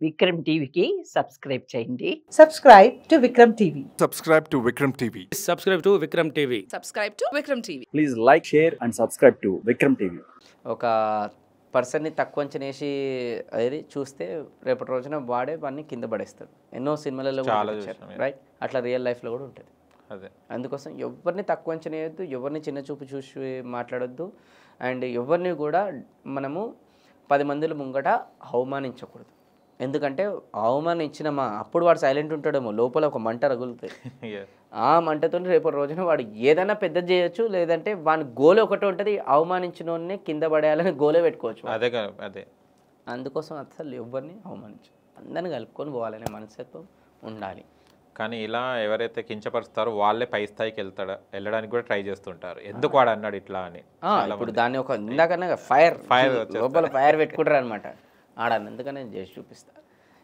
విక్రమ్ టీవీకి సబ్స్క్రైబ్ చేయండి. Subscribe to Vikram TV. Subscribe to Vikram TV. Subscribe to Vikram TV. Subscribe to Vikram TV. Please like, share and subscribe to Vikram TV. ఒక పర్సన్ని తక్కువ అంచనేసి అది చూస్తే రేపటి రోజున వాడే వాడిని కింద పడేస్తాడు. ఎన్నో సినిమాలలో రైట్, అట్లా రియల్ లైఫ్లో కూడా ఉంటుంది. అదే అందుకోసం ఎవరిని తక్కువ అంచనా వేయద్దు, ఎవరిని చిన్న చూపు చూసి మాట్లాడొద్దు, అండ్ ఎవరిని కూడా మనము 10 మందిల ముంగట అవమానించకూడదు. ఎందుకంటే అవమానించినమా అప్పుడు వాడు సైలెంట్ ఉంటాడేమో, లోపల ఒక మంట రగులుతుంది. ఆ మంటతో రేపటి రోజున వాడు ఏదైనా పెద్ద చేయొచ్చు, లేదంటే వాని గోల్ ఒకటే ఉంటుంది, అవమానించిన కింద పడేయాలని గోలే పెట్టుకోవచ్చు. అదే అదే అందుకోసం అసలు ఎవరిని అవమానించు, అందరిని కలుపుకొని పోవాలనే మనస్తత్వం ఉండాలి. కానీ ఇలా ఎవరైతే కించపరుస్తారో వాళ్ళే పై స్థాయికి వెళ్ళడానికి కూడా ట్రై చేస్తుంటారు. ఎందుకు వాడు అన్నాడు ఇట్లా అని. ఇప్పుడు దాన్ని ఒక ఇందాకన్నా ఫైర్ లోపల ఫైర్ పెట్టుకుంటారు అనమాట. ఆడాను ఎందుకని నేను చేసి చూపిస్తా.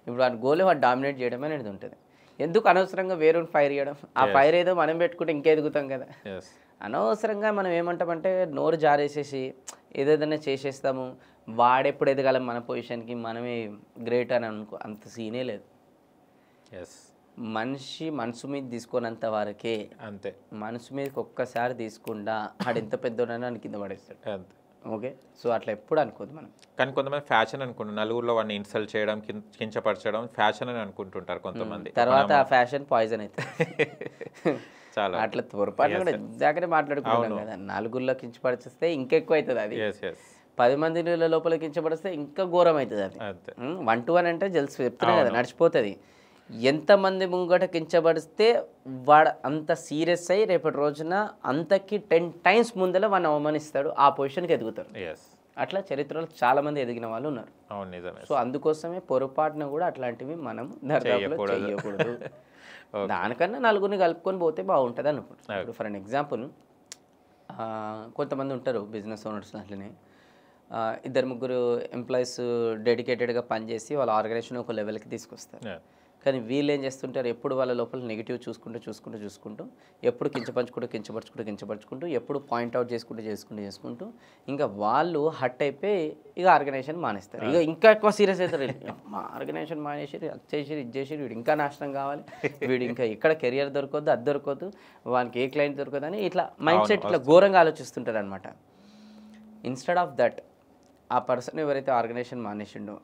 ఇప్పుడు వాడి గోలే వాడు డామినేట్ చేయడం అనేది ఉంటుంది. ఎందుకు అనవసరంగా వేరే ఫైర్ చేయడం? ఆ ఫైర్ ఏదో మనం పెట్టుకుంటే ఇంకా ఎదుగుతాం కదా. అనవసరంగా మనం ఏమంటామంటే నోరు జారేసేసి ఏదేదైనా చేసేస్తాము, వాడెప్పుడు ఎదగాలం మన పొజిషన్కి, మనమే గ్రేట్ అని అనుకో, అంత సీనే లేదు. మనిషి మనసు మీద తీసుకున్నంత వరకే, అంతే. మనసు మీదకి ఒక్కసారి తీసుకుండా ఆడు ఎంత పెద్దోడైనా కింద పడేస్తాడు. అంతే. ఓకే, సో అట్లా ఎప్పుడు అనుకోదు మనం. కానీ కొంతమంది ఫ్యాషన్ అనుకుంటారు, నలుగురిలో వాడిని ఇన్సల్ట్ చేయడం, కించపరచడం ఫ్యాషన్ అని అనుకుంటుంటారు కొంతమంది. తర్వాత ఆ ఫ్యాషన్ పాయిజన్ అవుతుంది. చాలా అట్లా పొరపాటు కూడా ఇందాకనే మాట్లాడుకుంటాం కదా, నలుగురిలో కించపరిస్తే ఇంకెక్కువ అవుతుంది. అది 10 మంది లోపల కించపడిస్తే ఇంకా ఘోరం అవుతుంది. అది 1 to 1 అంటే జల్సి చెప్తున్నాయి కదా, నడిచిపోతుంది. ఎంతమంది ముంగట కించబడిస్తే వాడు అంత సీరియస్ అయ్యి రేపటి రోజున అంతకి 10 times ముందర వాడిని అవమానిస్తాడు, ఆ పొజిషన్కి ఎదుగుతాడు. అట్లా చరిత్రలో చాలామంది ఎదిగిన వాళ్ళు ఉన్నారు. సో అందుకోసమే పొరపాటున కూడా అట్లాంటివి మనం చేయకూడదు. దానికన్నా నలుగురిని కలుపుకొని పోతే బాగుంటుంది అనుకుంటున్నాను. ఇప్పుడు ఫర్ అన్ ఎగ్జాంపుల్, కొంతమంది ఉంటారు బిజినెస్ ఓనర్స్, అట్లనే 2-3 ఎంప్లాయీస్ డెడికేటెడ్గా పనిచేసి వాళ్ళ ఆర్గనైజేషన్ ఒక లెవెల్కి తీసుకొస్తారు. కానీ వీళ్ళు ఏం చేస్తుంటారు, ఎప్పుడు వాళ్ళ లోపల నెగిటివ్ చూసుకుంటూ ఎప్పుడు కించపరుచుకుంటూ ఎప్పుడు పాయింట్అవుట్ చేసుకుంటూ ఇంకా వాళ్ళు హట్ అయిపోయి ఇక ఆర్గనైజేషన్ మానేస్తారు. ఇక ఇంకా ఎక్కువ సీరియస్ అవుతారు. మా ఆర్గనైజేషన్ మానేసి ఇది చేసి వీడు ఇంకా నాశనం కావాలి, వీడు ఇంకా ఇక్కడ కెరియర్ దొరకద్దు, అది దొరకద్దు, వానికి ఏ క్లయింట్ దొరకదు అని ఇట్లా మైండ్ సెట్ ఇట్లా ఘోరంగా ఆలోచిస్తుంటారు అనమాట. ఇన్స్టెడ్ ఆఫ్ దట్, ఆ పర్సన్ ఎవరైతే ఆర్గనైజేషన్ మానేసిండో,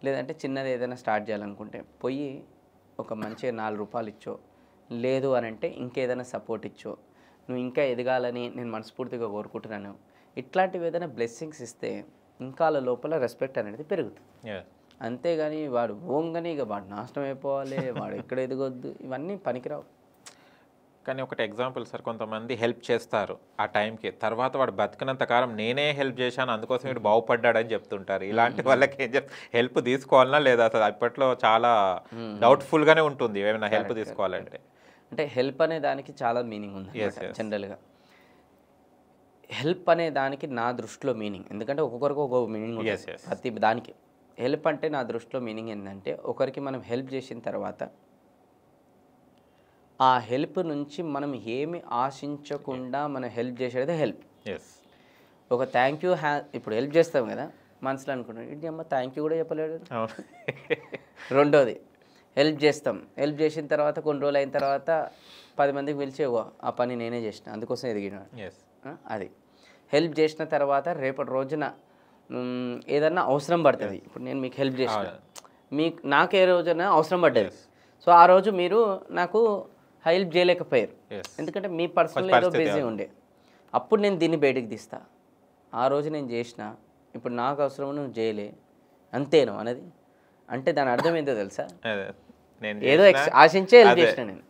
లేదంటే చిన్నది ఏదైనా స్టార్ట్ చేయాలనుకుంటే పోయి ఒక మంచిగా 4 రూపాయలు ఇచ్చో, లేదు అని అంటే ఇంకేదైనా సపోర్ట్ ఇచ్చో, నువ్వు ఇంకా ఎదగాలని నేను మనస్ఫూర్తిగా కోరుకుంటున్నాను, ఇట్లాంటివి ఏదైనా బ్లెస్సింగ్స్ ఇస్తే ఇంకా వాళ్ళ లోపల రెస్పెక్ట్ అనేది పెరుగుతుంది. అంతేగాని వాడు ఓంగని ఇక వాడు నాశనం అయిపోవాలి, వాడు ఎక్కడ ఎదగొద్దు, ఇవన్నీ పనికిరావు. కానీ ఒకటి ఎగ్జాంపుల్ సార్, కొంతమంది హెల్ప్ చేస్తారు ఆ టైంకి, తర్వాత వాడు బతికినంత కాలం నేనే హెల్ప్ చేశాను అందుకోసం వీడు బాగుపడ్డాడని చెప్తుంటారు. ఇలాంటి వాళ్ళకి ఏం హెల్ప్ తీసుకోవాలన్నా లేదా? అసలు అప్పట్లో చాలా డౌట్ఫుల్గానే ఉంటుంది ఏమైనా హెల్ప్ తీసుకోవాలంటే. అంటే హెల్ప్ అనే దానికి చాలా మీనింగ్ ఉంది జనరల్గా. హెల్ప్ అనే దానికి నా దృష్టిలో మీనింగ్, ఎందుకంటే ఒక్కొక్కరికి ఒక్కొక్క మీనింగ్ ఉంటుంది ప్రతి దానికి. హెల్ప్ అంటే నా దృష్టిలో మీనింగ్ ఏంటంటే, ఒకరికి మనం హెల్ప్ చేసిన తర్వాత ఆ హెల్ప్ నుంచి మనం ఏమి ఆశించకుండా మనం హెల్ప్ చేసేది హెల్ప్. ఒక థ్యాంక్ యూ ఇప్పుడు హెల్ప్ చేస్తాం కదా, మనసులో అనుకుంటాం ఇది అమ్మ థ్యాంక్ యూ కూడా చెప్పలేడు. రెండోది హెల్ప్ చేస్తాం, హెల్ప్ చేసిన తర్వాత కొన్ని రోజులు అయిన తర్వాత 10 మందికి పిలిచి ఆ పని నేనే చేసిన అందుకోసం ఎదిగిన. అది హెల్ప్ చేసిన తర్వాత రేపటి రోజున ఏదన్నా అవసరం పడుతుంది. ఇప్పుడు నేను మీకు హెల్ప్ చేసిన, నాకు ఏ రోజున అవసరం పడ్డది, సో ఆ రోజు మీరు నాకు హెల్ప్ చేయలేకపోయారు, ఎందుకంటే మీ పర్సనల్ ఏదో బిజీ ఉండే, అప్పుడు నేను దీన్ని బయటకు తీస్తా. ఆ రోజు నేను చేసిన, ఇప్పుడు నాకు అవసరం నువ్వు చేయలే, అంతేను అనేది. అంటే దాని అర్థం ఏంటో తెలుసా, ఏదో ఆశించే హెల్ప్ చేసిన నేను.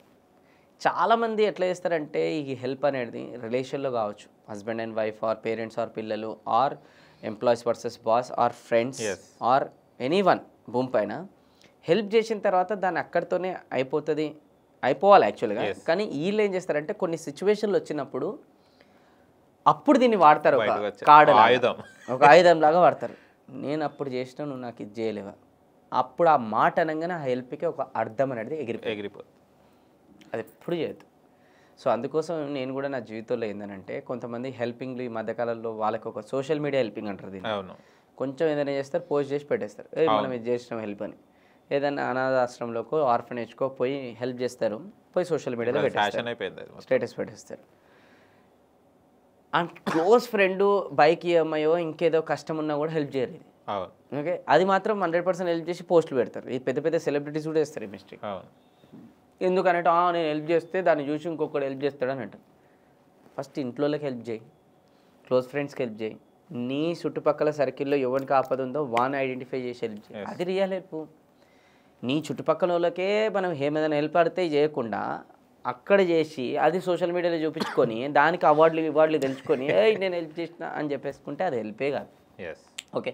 చాలామంది ఎట్లా చేస్తారంటే ఈ హెల్ప్ అనేది రిలేషన్లో కావచ్చు, husband and wife, or parents, or పిల్లలు, or employees versus boss, or friends, or anyone భూమి పైన హెల్ప్ చేసిన తర్వాత దాన్ని అక్కడితోనే అయిపోవాలి యాక్చువల్గా. కానీ వీళ్ళు ఏం చేస్తారంటే కొన్ని సిచ్యువేషన్లు వచ్చినప్పుడు అప్పుడు దీన్ని వాడతారు, ఒక ఆయుధం లాగా వాడతారు. నేను అప్పుడు చేసిన, నువ్వు నాకు ఇది చేయలేవా, అప్పుడు ఆ మాట అనగానే ఆ హెల్ప్కి ఒక అర్థం అనేది ఎగిరిపోతుంది. అది ఎప్పుడు చేయదు. సో అందుకోసం నేను కూడా నా జీవితంలో ఏంటంటే, కొంతమంది హెల్పింగ్లు ఈ మధ్యకాలంలో వాళ్ళకి ఒక సోషల్ మీడియా హెల్పింగ్ అంటారు దీన్ని. కొంచెం ఏదైనా చేస్తారు, పోస్ట్ చేసి పెట్టేస్తారు, మనం ఇది చేసినాం హెల్ప్ అని. ఏదైనా అనాథాశ్రమంలోకో ఆర్ఫనేజ్కో పోయి హెల్ప్ చేస్తారు, పోయి సోషల్ మీడియాలో ఫ్యాషన్ అయిపోయింది అది మొత్తం. స్టేటస్ పెట్టేస్తారు. అండ్ క్లోజ్ ఫ్రెండ్ బైక్ ఈఎంఐయో ఇంకేదో కష్టం ఉన్నా కూడా హెల్ప్ చేయరు ఇది. అవును ఓకే, అది మాత్రం 100% హెల్ప్ చేసి పోస్టులు పెడతారు. ఇది పెద్ద పెద్ద సెలబ్రిటీస్ కూడా వేస్తారు ఈ మిస్టేక్. అవును ఎందుకనంటే నేను హెల్ప్ చేస్తే దాన్ని చూసి ఇంకొకటి హెల్ప్ చేస్తాడని అంటారు. ఫస్ట్ ఇంట్లోకి హెల్ప్ చేయి, క్లోజ్ ఫ్రెండ్స్కి హెల్ప్ చేయి, నీ చుట్టుపక్కల సర్కిల్లో ఎవరికి ఆపద ఉందో వాడిని ఐడెంటిఫై చేసి హెల్ప్ చేయి, అది రియల్ హెల్ప్. నీ చుట్టుపక్కల వాళ్ళకే మనం ఏమైనా హెల్ప్ ఆడితే చేయకుండా అక్కడ చేసి అది సోషల్ మీడియాలో చూపించుకొని దానికి అవార్డులు తెలుసుకొని నేను హెల్ప్ చేసిన అని చెప్పేసుకుంటే అది హెల్పే కాదు. Yes okay,